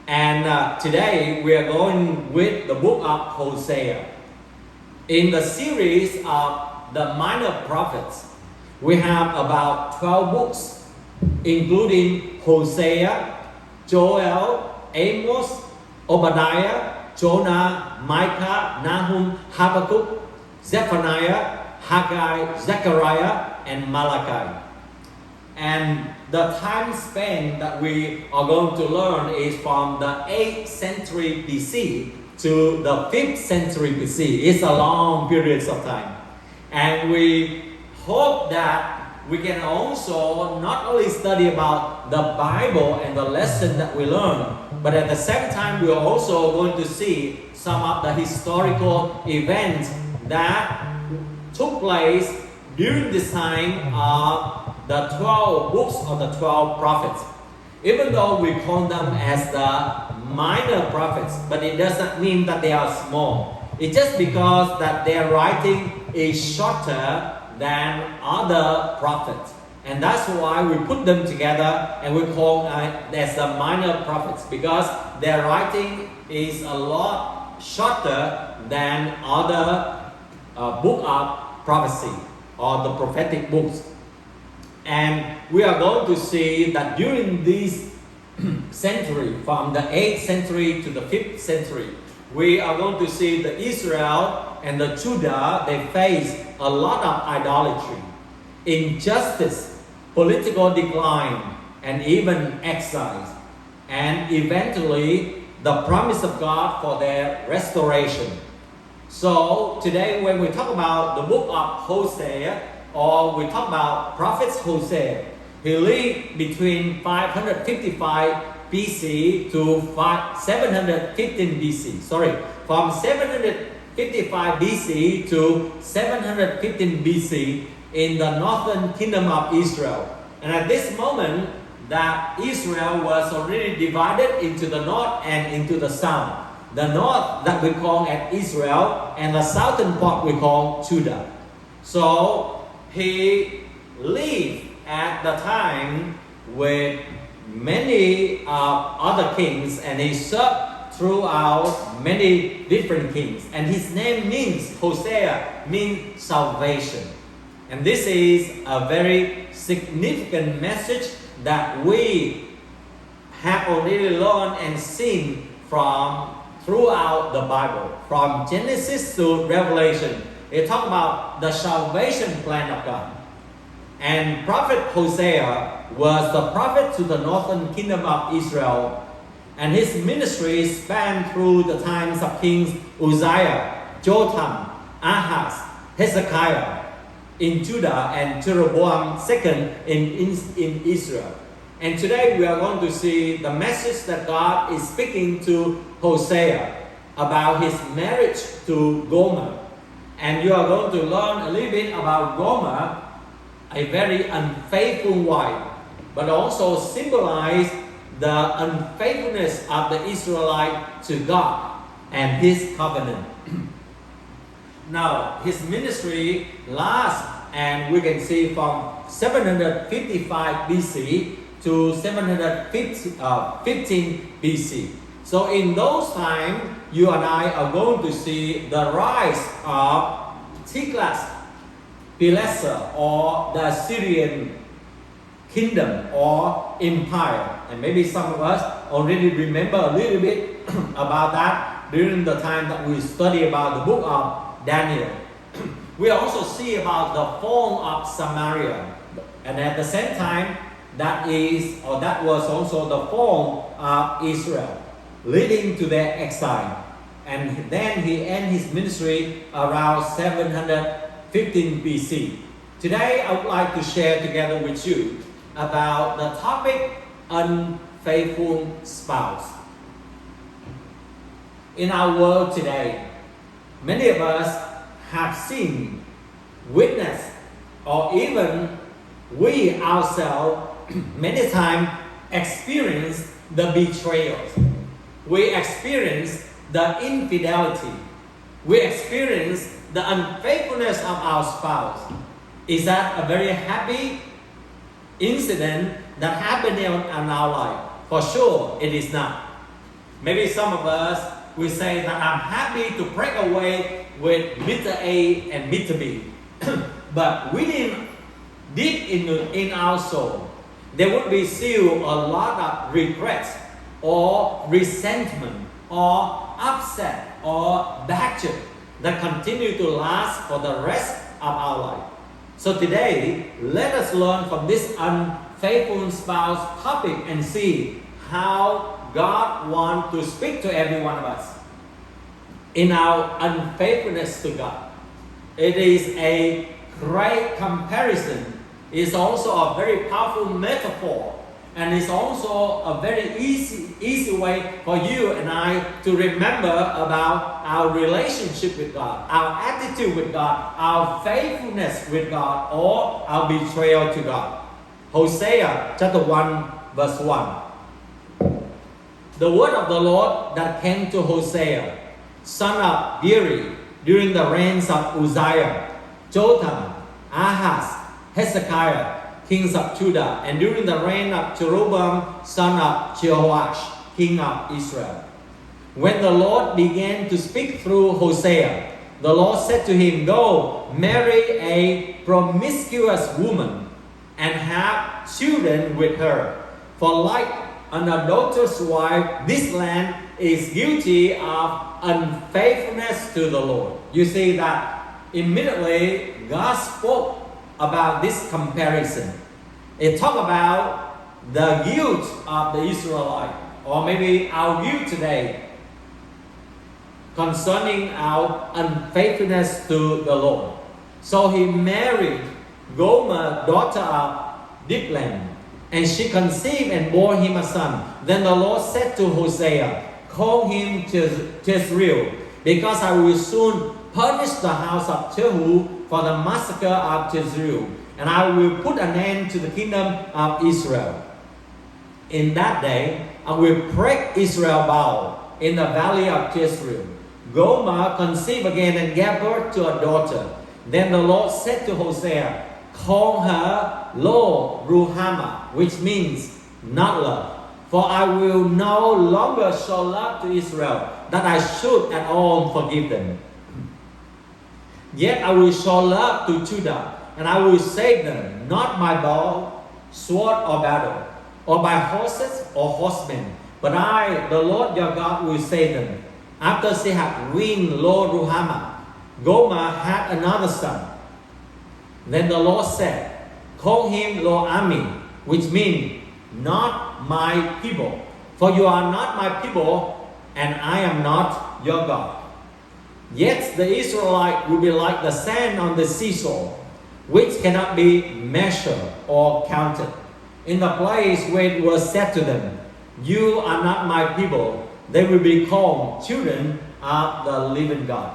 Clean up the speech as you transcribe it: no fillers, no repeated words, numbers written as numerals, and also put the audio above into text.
And today we are going with the book of Hosea. In the series of the minor prophets, we have about 12 books, including Hosea, Joel, Amos, Obadiah, Jonah, Micah, Nahum, Habakkuk, Zephaniah, Haggai, Zechariah, and Malachi. And the time span that we are going to learn is from the 8th century BC to the 5th century BC. It's a long period of time. And we hope that we can also not only study about the Bible and the lesson that we learn, but at the same time we are also going to see some of the historical events that took place during this time of the 12 books of the 12 prophets. Even though we call them as the minor prophets, but it doesn't mean that they are small. It's just because that their writing is shorter than other prophets. And that's why we put them together and we call as the minor prophets, because their writing is a lot shorter than other book of prophecy or the prophetic books. And we are going to see that during this century, from the 8th century to the 5th century, we are going to see the Israel and the Judah, they face a lot of idolatry, injustice, political decline, and even exiles. And eventually, the promise of God for their restoration. So today when we talk about the book of Hosea, or we talk about prophets Hosea, he lived between 555 BC to 715 BC. From 755 BC to 715 BC in the northern kingdom of Israel. And at this moment, that Israel was already divided into the north and into the south. The north that we call as Israel, and the southern part we call Judah. So he lived at the time with many other kings, and he served throughout many different kings. And his name means, Hosea, means salvation. And this is a very significant message that we have already learned and seen from throughout the Bible, from Genesis to Revelation. It talks about the salvation plan of God. And prophet Hosea was the prophet to the northern kingdom of Israel. And his ministry spanned through the times of kings Uzziah, Jotham, Ahaz, Hezekiah in Judah, and Jeroboam II in Israel. And today we are going to see the message that God is speaking to Hosea about his marriage to Gomer. And you are going to learn a little bit about Gomer, a very unfaithful wife, but also symbolize the unfaithfulness of the Israelite to God and his covenant. Now, his ministry lasts, and we can see from 755 BC to 715 BC. So in those times, you and I are going to see the rise of Tiglath-Pileser, or the Syrian kingdom or empire. And maybe some of us already remember a little bit about that during the time that we study about the book of Daniel. We also see about the fall of Samaria. And at the same time, that was also the fall of Israel, leading to their exile. And then he ended his ministry around 715 BC. Today, I would like to share together with you about the topic, unfaithful spouse. In our world today, many of us have seen, witnessed, or even we ourselves many times experience the betrayals. We experience the infidelity. We experience the unfaithfulness of our spouse. Is that a very happy incident that happened in our life? For sure, it is not. Maybe some of us will say that I'm happy to break away with Mr. A and Mr. B. But within, deep in our soul, there would be still a lot of regrets or resentment or upset or battle that continue to last for the rest of our life. So today, let us learn from this unfaithful spouse topic and see how God wants to speak to every one of us in our unfaithfulness to God. It is a great comparison. It's also a very powerful metaphor, and it's also a very easy way for you and I to remember about our relationship with God, our attitude with God, our faithfulness with God, or our betrayal to God. Hosea chapter 1 verse 1. The word of the Lord that came to Hosea, son of Beeri, during the reigns of Uzziah, Jotham, Ahaz, Hezekiah, kings of Judah, and during the reign of Jeroboam, son of Jehoash, king of Israel. When the Lord began to speak through Hosea, the Lord said to him, "Go, marry a promiscuous woman and have children with her. For like an adulterous wife, this land is guilty of unfaithfulness to the Lord." You see that immediately God spoke about this comparison. It talks about the guilt of the Israelite, or maybe our guilt today, concerning our unfaithfulness to the Lord. So he married Gomer, daughter of Blvd, and she conceived and bore him a son. Then the Lord said to Hosea, "Call him Jezreel, because I will soon punish the house of Jehu for the massacre of Jezreel, and I will put an end to the kingdom of Israel. In that day, I will break Israel bow in the valley of Jezreel." Gomer conceived again and gave birth to a daughter. Then the Lord said to Hosea, "Call her Lo-Ruhamah, which means not love. For I will no longer show love to Israel, that I should at all forgive them. Yet I will show love to Judah, and I will save them, not by bow, sword, or battle, or by horses or horsemen, but I, the Lord your God, will save them." After she had weaned Lo-Ruhamah, Gomer had another son. Then the Lord said, "Call him Lo-Ami, which means not my people, for you are not my people, and I am not your God." Yet the Israelite will be like the sand on the seashore, which cannot be measured or counted. In the place where it was said to them, "You are not my people," they will be called children of the living God.